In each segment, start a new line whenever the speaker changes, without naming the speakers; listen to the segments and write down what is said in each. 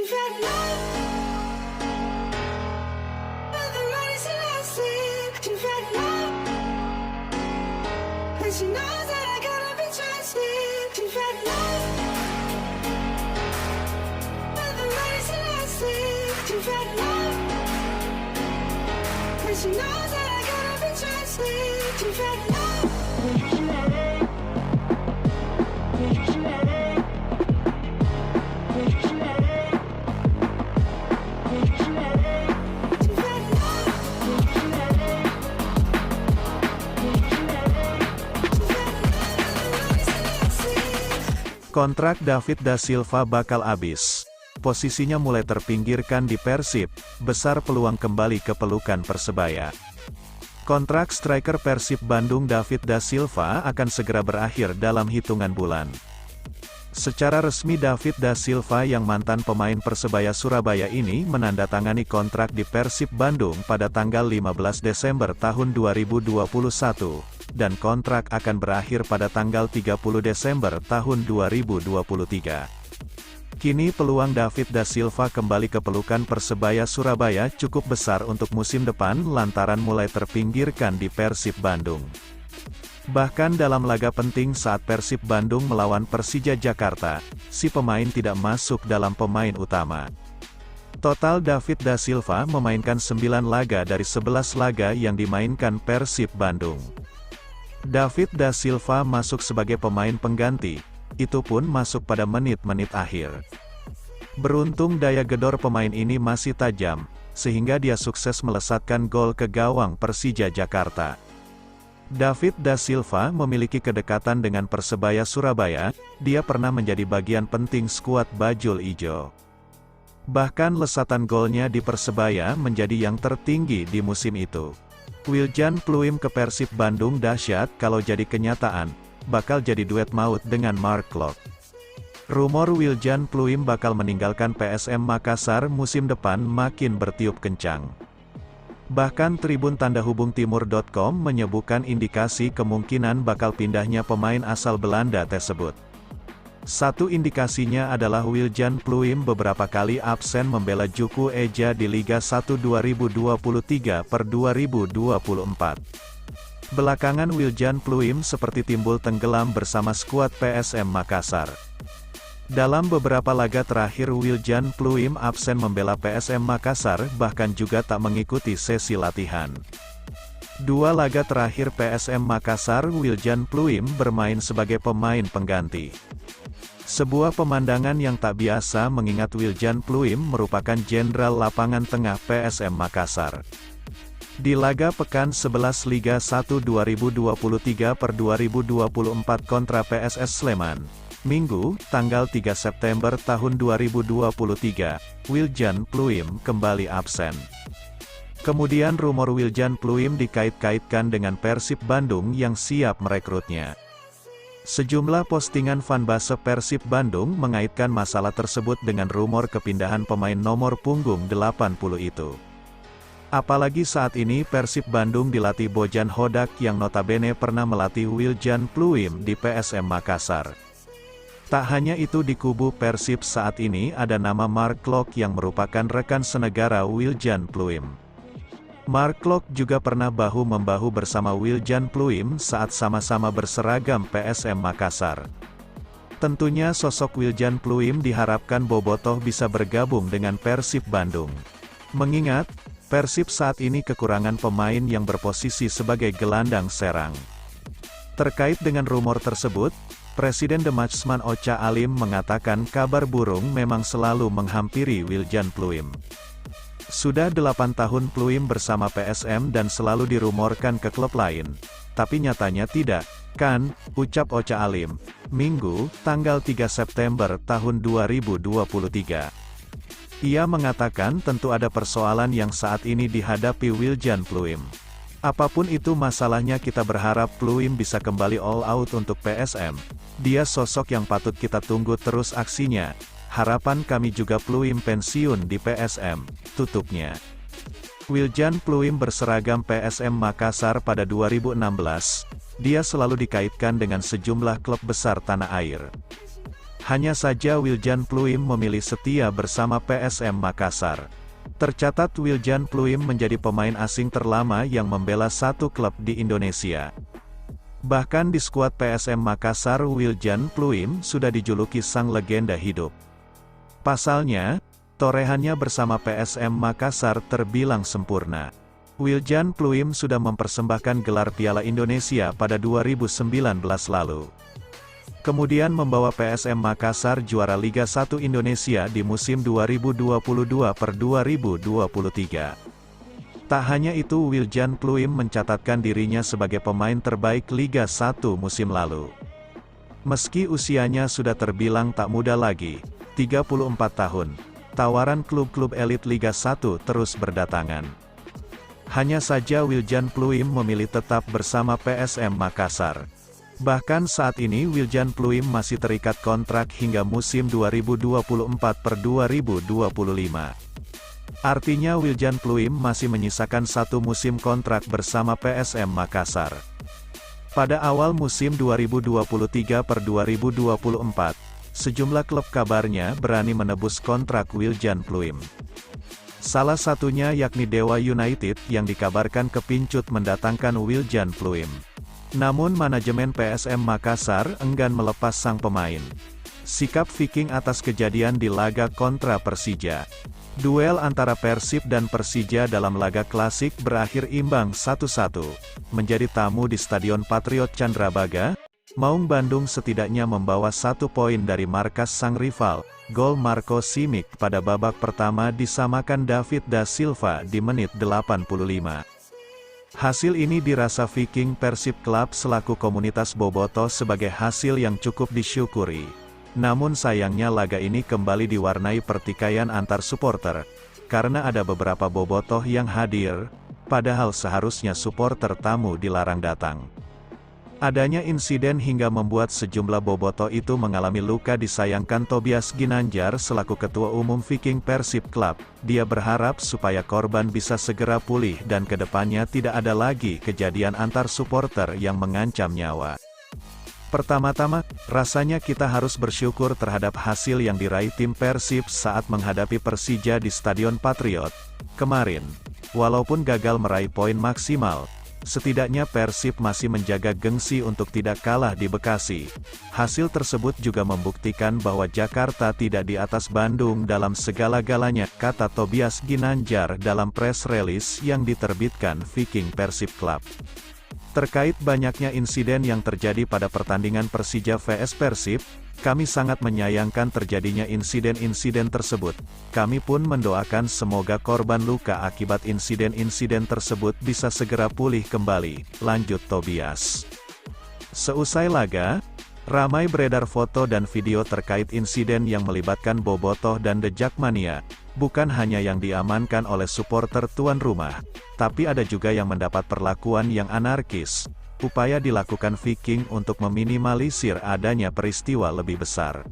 You've had enough of the money's lasting. You've had enough, and she knows that I gotta be trusted. You've had enough of the money's lasting. You've had enough, and she knows that I gotta be trusted. You've had enough.
Kontrak David da Silva bakal habis. Posisinya mulai terpinggirkan di Persib, besar peluang kembali ke pelukan Persebaya. Kontrak striker Persib Bandung David da Silva akan segera berakhir dalam hitungan bulan. Secara resmi David da Silva yang mantan pemain Persebaya Surabaya ini menandatangani kontrak di Persib Bandung pada tanggal 15 Desember tahun 2021, dan kontrak akan berakhir pada tanggal 30 Desember tahun 2023. Kini peluang David da Silva kembali ke pelukan Persebaya Surabaya cukup besar untuk musim depan lantaran mulai terpinggirkan di Persib Bandung. Bahkan dalam laga penting saat Persib Bandung melawan Persija Jakarta, si pemain tidak masuk dalam pemain utama. Total David da Silva memainkan 9 laga dari 11 laga yang dimainkan Persib Bandung. David da Silva masuk sebagai pemain pengganti, itu pun masuk pada menit-menit akhir. Beruntung daya gedor pemain ini masih tajam, sehingga dia sukses melesatkan gol ke gawang Persija Jakarta. David da Silva memiliki kedekatan dengan Persebaya Surabaya, dia pernah menjadi bagian penting skuad Bajul Ijo. Bahkan lesatan golnya di Persebaya menjadi yang tertinggi di musim itu. Wiljan Pluim ke Persib Bandung dahsyat kalau jadi kenyataan, bakal jadi duet maut dengan Mark Klok. Rumor Wiljan Pluim bakal meninggalkan PSM Makassar musim depan makin bertiup kencang. Bahkan Tribun Tanda Hubung Timur.com menyebutkan indikasi kemungkinan bakal pindahnya pemain asal Belanda tersebut. Satu indikasinya adalah Wiljan Pluim beberapa kali absen membela Juku Eja di Liga 1 2023/2024. Belakangan Wiljan Pluim seperti timbul tenggelam bersama skuad PSM Makassar. Dalam beberapa laga terakhir Wiljan Pluim absen membela PSM Makassar, bahkan juga tak mengikuti sesi latihan. 2 laga terakhir PSM Makassar Wiljan Pluim bermain sebagai pemain pengganti. Sebuah pemandangan yang tak biasa mengingat Wiljan Pluim merupakan jenderal lapangan tengah PSM Makassar. Di laga pekan 11 Liga 1 2023/2024 kontra PSS Sleman, Minggu, tanggal 3 September tahun 2023, Wiljan Pluim kembali absen. Kemudian rumor Wiljan Pluim dikait-kaitkan dengan Persib Bandung yang siap merekrutnya. Sejumlah postingan fanbase Persib Bandung mengaitkan masalah tersebut dengan rumor kepindahan pemain nomor punggung 80 itu. Apalagi saat ini Persib Bandung dilatih Bojan Hodak yang notabene pernah melatih Wiljan Pluim di PSM Makassar. Tak hanya itu, di kubu Persib saat ini ada nama Mark Klok yang merupakan rekan senegara Wiljan Pluim. Mark Klok juga pernah bahu-membahu bersama Wiljan Pluim saat sama-sama berseragam PSM Makassar. Tentunya sosok Wiljan Pluim diharapkan bobotoh bisa bergabung dengan Persib Bandung. Mengingat, Persib saat ini kekurangan pemain yang berposisi sebagai gelandang serang. Terkait dengan rumor tersebut, Presiden The Matchman Ocha Alim mengatakan kabar burung memang selalu menghampiri Wiljan Pluim. Sudah 8 tahun Pluim bersama PSM dan selalu dirumorkan ke klub lain. Tapi nyatanya tidak, kan, ucap Ocha Alim, Minggu, tanggal 3 September tahun 2023. Ia mengatakan tentu ada persoalan yang saat ini dihadapi Wiljan Pluim. Apapun itu masalahnya, kita berharap Pluim bisa kembali all out untuk PSM. Dia sosok yang patut kita tunggu terus aksinya. Harapan kami juga Pluim pensiun di PSM, tutupnya. Wiljan Pluim berseragam PSM Makassar pada 2016. Dia selalu dikaitkan dengan sejumlah klub besar tanah air. Hanya saja Wiljan Pluim memilih setia bersama PSM Makassar. Tercatat Wiljan Pluim menjadi pemain asing terlama yang membela satu klub di Indonesia. Bahkan di skuad PSM Makassar, Wiljan Pluim sudah dijuluki sang legenda hidup. Pasalnya, torehannya bersama PSM Makassar terbilang sempurna. Wiljan Pluim sudah mempersembahkan gelar Piala Indonesia pada 2019 lalu. Kemudian membawa PSM Makassar juara Liga 1 Indonesia di musim 2022-2023. Tak hanya itu, Wiljan Pluim mencatatkan dirinya sebagai pemain terbaik Liga 1 musim lalu. Meski usianya sudah terbilang tak muda lagi, 34 tahun, tawaran klub-klub elit Liga 1 terus berdatangan. Hanya saja Wiljan Pluim memilih tetap bersama PSM Makassar. Bahkan saat ini Wiljan Pluim masih terikat kontrak hingga musim 2024-2025. Artinya Wiljan Pluim masih menyisakan satu musim kontrak bersama PSM Makassar. Pada awal musim 2023-2024, sejumlah klub kabarnya berani menebus kontrak Wiljan Pluim. Salah satunya yakni Dewa United yang dikabarkan kepincut mendatangkan Wiljan Pluim. Namun manajemen PSM Makassar enggan melepas sang pemain. Sikap Viking atas kejadian di laga kontra Persija. Duel antara Persib dan Persija dalam laga klasik berakhir imbang 1-1. Menjadi tamu di Stadion Patriot Candrabaga, Maung Bandung setidaknya membawa 1 poin dari markas sang rival. Gol Marco Simic pada babak pertama disamakan David da Silva di menit 85. Hasil ini dirasa Viking Persib Club selaku komunitas bobotoh sebagai hasil yang cukup disyukuri. Namun sayangnya laga ini kembali diwarnai pertikaian antar supporter, karena ada beberapa bobotoh yang hadir, padahal seharusnya supporter tamu dilarang datang. Adanya insiden hingga membuat sejumlah bobotoh itu mengalami luka, disayangkan Tobias Ginanjar selaku Ketua Umum Viking Persib Club. Dia berharap supaya korban bisa segera pulih dan kedepannya tidak ada lagi kejadian antar supporter yang mengancam nyawa. Pertama-tama, rasanya kita harus bersyukur terhadap hasil yang diraih tim Persib saat menghadapi Persija di Stadion Patriot kemarin. Walaupun gagal meraih poin maksimal, setidaknya Persib masih menjaga gengsi untuk tidak kalah di Bekasi. Hasil tersebut juga membuktikan bahwa Jakarta tidak di atas Bandung dalam segala-galanya, kata Tobias Ginanjar dalam press release yang diterbitkan Viking Persib Club. Terkait banyaknya insiden yang terjadi pada pertandingan Persija vs Persib, kami sangat menyayangkan terjadinya insiden-insiden tersebut. Kami pun mendoakan semoga korban luka akibat insiden-insiden tersebut bisa segera pulih kembali, lanjut Tobias. Seusai laga, ramai beredar foto dan video terkait insiden yang melibatkan bobotoh dan The Jackmania. Bukan hanya yang diamankan oleh supporter tuan rumah, tapi ada juga yang mendapat perlakuan yang anarkis. Upaya dilakukan Viking untuk meminimalisir adanya peristiwa lebih besar.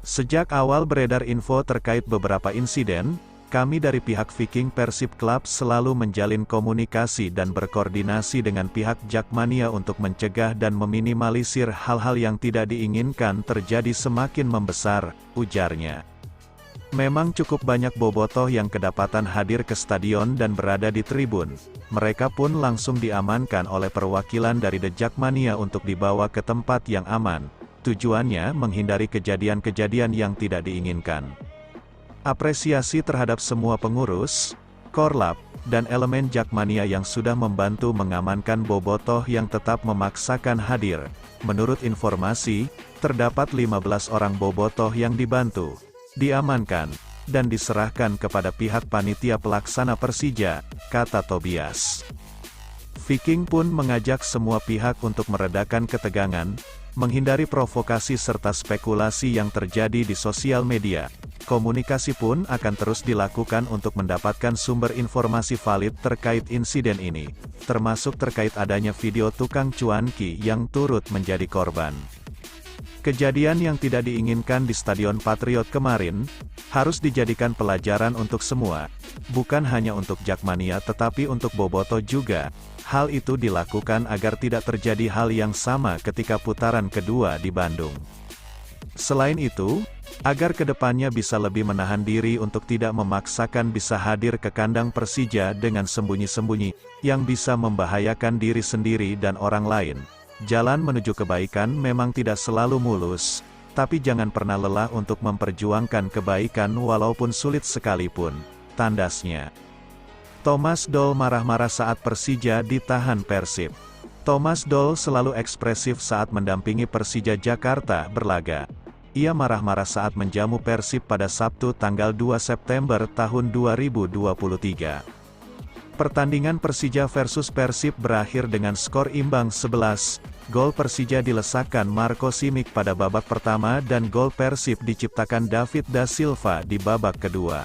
Sejak awal beredar info terkait beberapa insiden, kami dari pihak Viking Persib Club selalu menjalin komunikasi dan berkoordinasi dengan pihak Jackmania untuk mencegah dan meminimalisir hal-hal yang tidak diinginkan terjadi semakin membesar, ujarnya. Memang cukup banyak bobotoh yang kedapatan hadir ke stadion dan berada di tribun. Mereka pun langsung diamankan oleh perwakilan dari The Jackmania untuk dibawa ke tempat yang aman. Tujuannya menghindari kejadian-kejadian yang tidak diinginkan. Apresiasi terhadap semua pengurus, korlap, dan elemen Jackmania yang sudah membantu mengamankan bobotoh yang tetap memaksakan hadir. Menurut informasi, terdapat 15 orang bobotoh yang dibantu, diamankan, dan diserahkan kepada pihak panitia pelaksana Persija, kata Tobias. Viking pun mengajak semua pihak untuk meredakan ketegangan, menghindari provokasi serta spekulasi yang terjadi di sosial media. Komunikasi pun akan terus dilakukan untuk mendapatkan sumber informasi valid terkait insiden ini, termasuk terkait adanya video tukang cuanki yang turut menjadi korban. Kejadian yang tidak diinginkan di Stadion Patriot kemarin, harus dijadikan pelajaran untuk semua, bukan hanya untuk Jackmania tetapi untuk bobotoh juga. Hal itu dilakukan agar tidak terjadi hal yang sama ketika putaran kedua di Bandung. Selain itu, agar kedepannya bisa lebih menahan diri untuk tidak memaksakan bisa hadir ke kandang Persija dengan sembunyi-sembunyi, yang bisa membahayakan diri sendiri dan orang lain. Jalan menuju kebaikan memang tidak selalu mulus, tapi jangan pernah lelah untuk memperjuangkan kebaikan walaupun sulit sekalipun, tandasnya. Thomas Doll marah-marah saat Persija ditahan Persib. Thomas Doll selalu ekspresif saat mendampingi Persija Jakarta berlaga. Ia marah-marah saat menjamu Persib pada Sabtu tanggal 2 September tahun 2023. Pertandingan Persija versus Persib berakhir dengan skor imbang 11. Gol Persija dilesakan Marco Simic pada babak pertama dan gol Persib diciptakan David da Silva di babak kedua.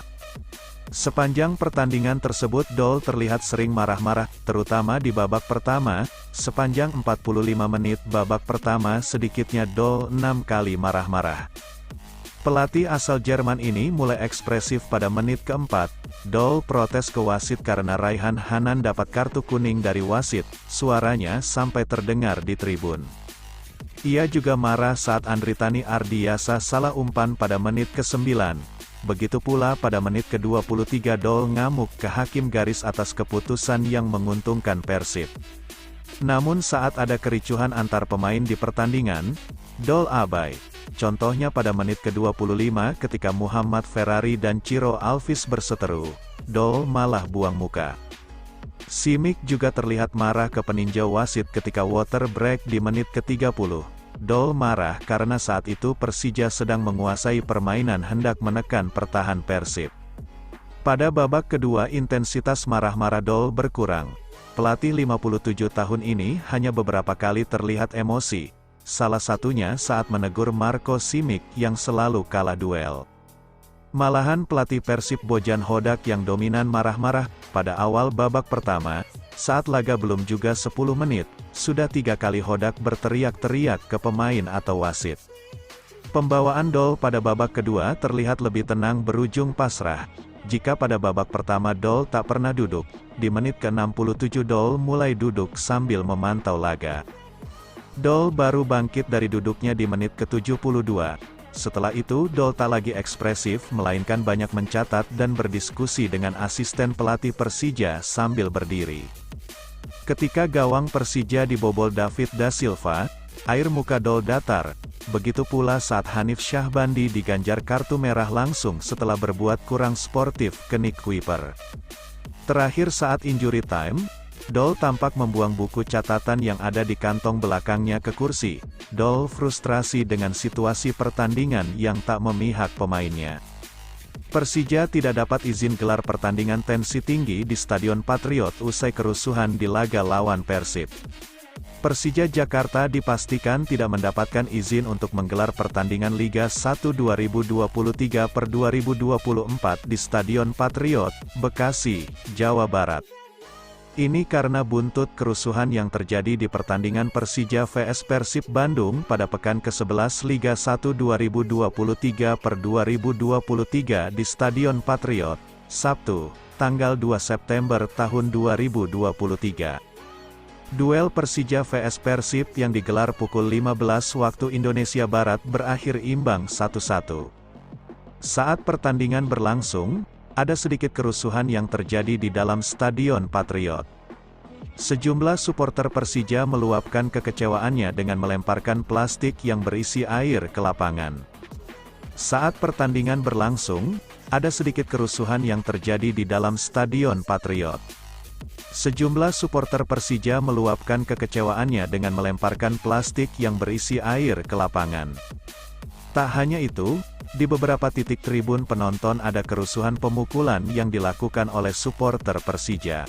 Sepanjang pertandingan tersebut Doll terlihat sering marah-marah, terutama di babak pertama. Sepanjang 45 menit babak pertama sedikitnya Doll 6 kali marah-marah. Pelatih asal Jerman ini mulai ekspresif pada menit keempat. Doll protes ke wasit karena Raihan Hanan dapat kartu kuning dari wasit, suaranya sampai terdengar di tribun. Ia juga marah saat Andritani Ardiasa salah umpan pada menit ke-9. Begitu pula pada menit ke-23 Doll ngamuk ke hakim garis atas keputusan yang menguntungkan Persib. Namun saat ada kericuhan antar pemain di pertandingan, Doll abai. Contohnya pada menit ke-25 ketika Muhammad Ferrari dan Ciro Alves berseteru, Doll malah buang muka. Simic juga terlihat marah ke peninjau wasit ketika water break di menit ke-30. Doll marah karena saat itu Persija sedang menguasai permainan hendak menekan pertahan Persib. Pada babak kedua intensitas marah-marah Doll berkurang. Pelatih 57 tahun ini hanya beberapa kali terlihat emosi. Salah satunya saat menegur Marco Simic yang selalu kalah duel. Malahan pelatih Persib Bojan Hodak yang dominan marah-marah pada awal babak pertama, saat laga belum juga 10 menit, sudah 3 kali Hodak berteriak-teriak ke pemain atau wasit. Pembawaan Doll pada babak kedua terlihat lebih tenang berujung pasrah. Jika pada babak pertama Doll tak pernah duduk, di menit ke-67 Doll mulai duduk sambil memantau laga. Doll baru bangkit dari duduknya di menit ke-72. Setelah itu Doll tak lagi ekspresif melainkan banyak mencatat dan berdiskusi dengan asisten pelatih Persija sambil berdiri. Ketika gawang Persija dibobol David da Silva, air muka Doll datar. Begitu pula saat Hanif Syahbandi diganjar kartu merah langsung setelah berbuat kurang sportif ke Nick Kuiper. Terakhir saat injury time, Doll tampak membuang buku catatan yang ada di kantong belakangnya ke kursi. Doll frustrasi dengan situasi pertandingan yang tak memihak pemainnya. Persija tidak dapat izin gelar pertandingan tensi tinggi di Stadion Patriot usai kerusuhan di laga lawan Persib. Persija Jakarta dipastikan tidak mendapatkan izin untuk menggelar pertandingan Liga 1 2023/2024 di Stadion Patriot, Bekasi, Jawa Barat. Ini karena buntut kerusuhan yang terjadi di pertandingan Persija vs Persib Bandung pada pekan ke-11 Liga 1 2023/2023 di Stadion Patriot, Sabtu, tanggal 2 September tahun 2023. Duel Persija vs Persib yang digelar pukul 15 waktu Indonesia Barat berakhir imbang 1-1. Saat pertandingan berlangsung, ada sedikit kerusuhan yang terjadi di dalam Stadion Patriot. Sejumlah supporter Persija meluapkan kekecewaannya dengan melemparkan plastik yang berisi air ke lapangan. Saat pertandingan berlangsung, ada sedikit kerusuhan yang terjadi di dalam Stadion Patriot. Sejumlah supporter Persija meluapkan kekecewaannya dengan melemparkan plastik yang berisi air ke lapangan. Tak hanya itu, di beberapa titik tribun penonton ada kerusuhan pemukulan yang dilakukan oleh supporter Persija.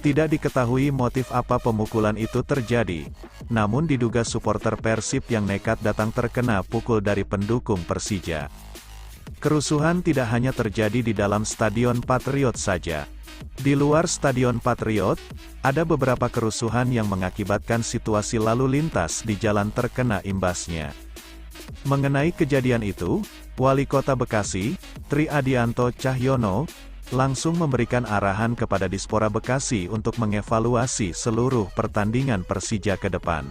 Tidak diketahui motif apa pemukulan itu terjadi, namun diduga supporter Persib yang nekat datang terkena pukul dari pendukung Persija. Kerusuhan tidak hanya terjadi di dalam Stadion Patriot saja. Di luar Stadion Patriot, ada beberapa kerusuhan yang mengakibatkan situasi lalu lintas di jalan terkena imbasnya. Mengenai kejadian itu, Wali Kota Bekasi, Tri Adianto Cahyono, langsung memberikan arahan kepada Dispora Bekasi untuk mengevaluasi seluruh pertandingan Persija ke depan.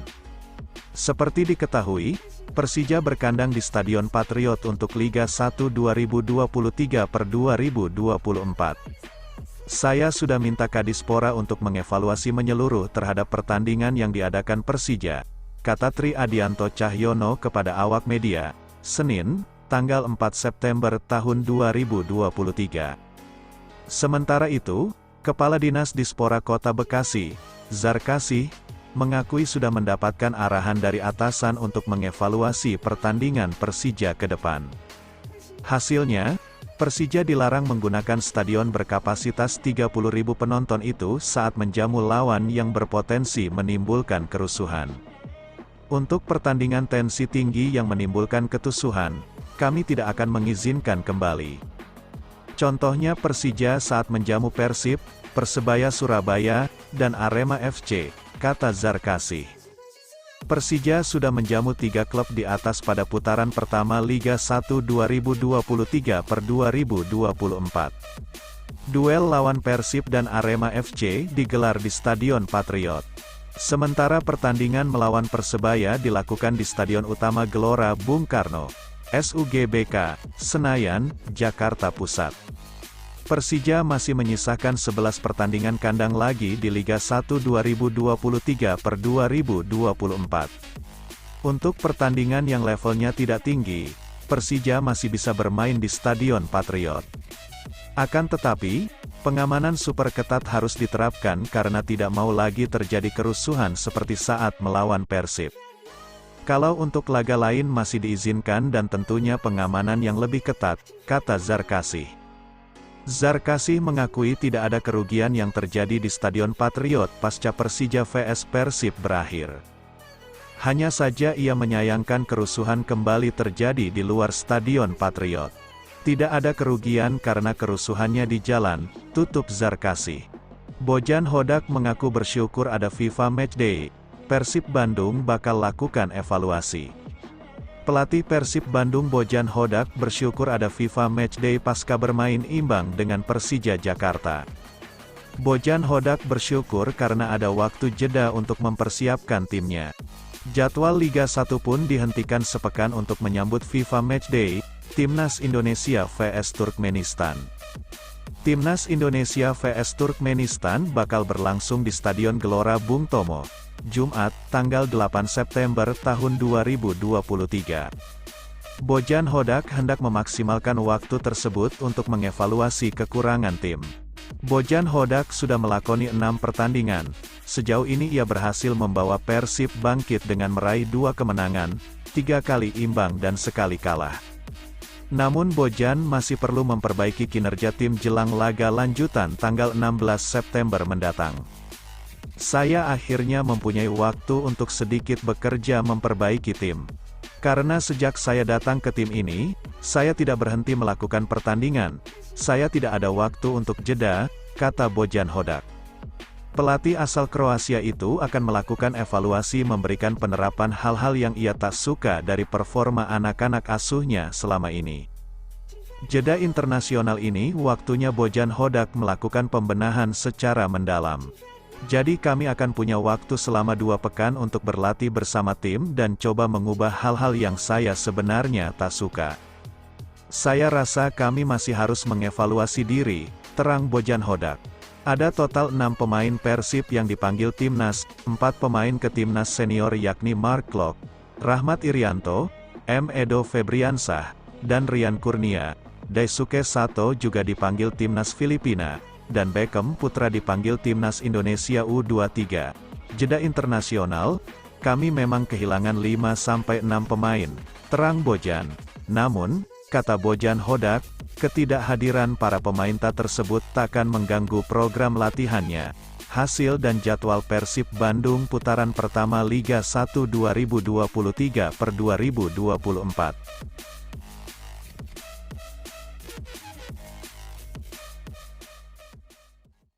Seperti diketahui, Persija berkandang di Stadion Patriot untuk Liga 1 2023/2024. Saya sudah minta Kadispora untuk mengevaluasi menyeluruh terhadap pertandingan yang diadakan Persija, kata Tri Adianto Cahyono kepada awak media, Senin, tanggal 4 September tahun 2023. Sementara itu, Kepala Dinas Dispora Kota Bekasi, Zarkasih, mengakui sudah mendapatkan arahan dari atasan untuk mengevaluasi pertandingan Persija ke depan. Hasilnya, Persija dilarang menggunakan stadion berkapasitas 30.000 penonton itu saat menjamu lawan yang berpotensi menimbulkan kerusuhan. Untuk pertandingan tensi tinggi yang menimbulkan ketusuhan, kami tidak akan mengizinkan kembali. Contohnya Persija saat menjamu Persib, Persebaya Surabaya, dan Arema FC, kata Zarkasih. Persija sudah menjamu 3 klub di atas pada putaran pertama Liga 1 2023/2024. Duel lawan Persib dan Arema FC digelar di Stadion Patriot. Sementara pertandingan melawan Persebaya dilakukan di Stadion Utama Gelora Bung Karno, SUGBK, Senayan, Jakarta Pusat. Persija masih menyisakan 11 pertandingan kandang lagi di Liga 1 2023/2024. Untuk pertandingan yang levelnya tidak tinggi, Persija masih bisa bermain di Stadion Patriot. Akan tetapi, pengamanan super ketat harus diterapkan karena tidak mau lagi terjadi kerusuhan seperti saat melawan Persib. Kalau untuk laga lain masih diizinkan dan tentunya pengamanan yang lebih ketat, kata Zarkasih. Zarkasih mengakui tidak ada kerugian yang terjadi di Stadion Patriot pasca Persija vs Persib berakhir. Hanya saja ia menyayangkan kerusuhan kembali terjadi di luar Stadion Patriot. Tidak ada kerugian karena kerusuhannya di jalan, tutup Zarkasih. Bojan Hodak mengaku bersyukur ada FIFA Matchday. Persib Bandung bakal lakukan evaluasi. Pelatih Persib Bandung Bojan Hodak bersyukur ada FIFA Matchday pasca bermain imbang dengan Persija Jakarta. Bojan Hodak bersyukur karena ada waktu jeda untuk mempersiapkan timnya. Jadwal Liga 1 pun dihentikan sepekan untuk menyambut FIFA Matchday, Timnas Indonesia vs Turkmenistan. Timnas Indonesia vs Turkmenistan bakal berlangsung di Stadion Gelora Bung Tomo, Jumat, tanggal 8 September tahun 2023. Bojan Hodak hendak memaksimalkan waktu tersebut untuk mengevaluasi kekurangan tim. Bojan Hodak sudah melakoni 6 pertandingan. Sejauh ini ia berhasil membawa Persib bangkit dengan meraih 2 kemenangan, 3 kali imbang dan sekali kalah. Namun Bojan masih perlu memperbaiki kinerja tim jelang laga lanjutan tanggal 16 September mendatang. Saya akhirnya mempunyai waktu untuk sedikit bekerja memperbaiki tim. Karena sejak saya datang ke tim ini, saya tidak berhenti melakukan pertandingan. Saya tidak ada waktu untuk jeda, kata Bojan Hodak. Pelatih asal Kroasia itu akan melakukan evaluasi memberikan penerapan hal-hal yang ia tak suka dari performa anak-anak asuhnya selama ini. Jeda internasional ini waktunya Bojan Hodak melakukan pembenahan secara mendalam. Jadi kami akan punya waktu selama 2 pekan untuk berlatih bersama tim dan coba mengubah hal-hal yang saya sebenarnya tak suka. Saya rasa kami masih harus mengevaluasi diri, terang Bojan Hodak. Ada total 6 pemain Persib yang dipanggil timnas, 4 pemain ke timnas senior yakni Mark Klok, Rahmat Irianto, M. Edo Febriansah, dan Rian Kurnia. Daisuke Sato juga dipanggil timnas Filipina, dan Beckham Putra dipanggil timnas Indonesia U23. Jeda internasional, kami memang kehilangan 5-6 pemain, terang Bojan. Namun, kata Bojan Hodak, ketidakhadiran para pemain tersebut takkan mengganggu program latihannya. Hasil dan jadwal Persib Bandung putaran pertama Liga 1 2023/2024.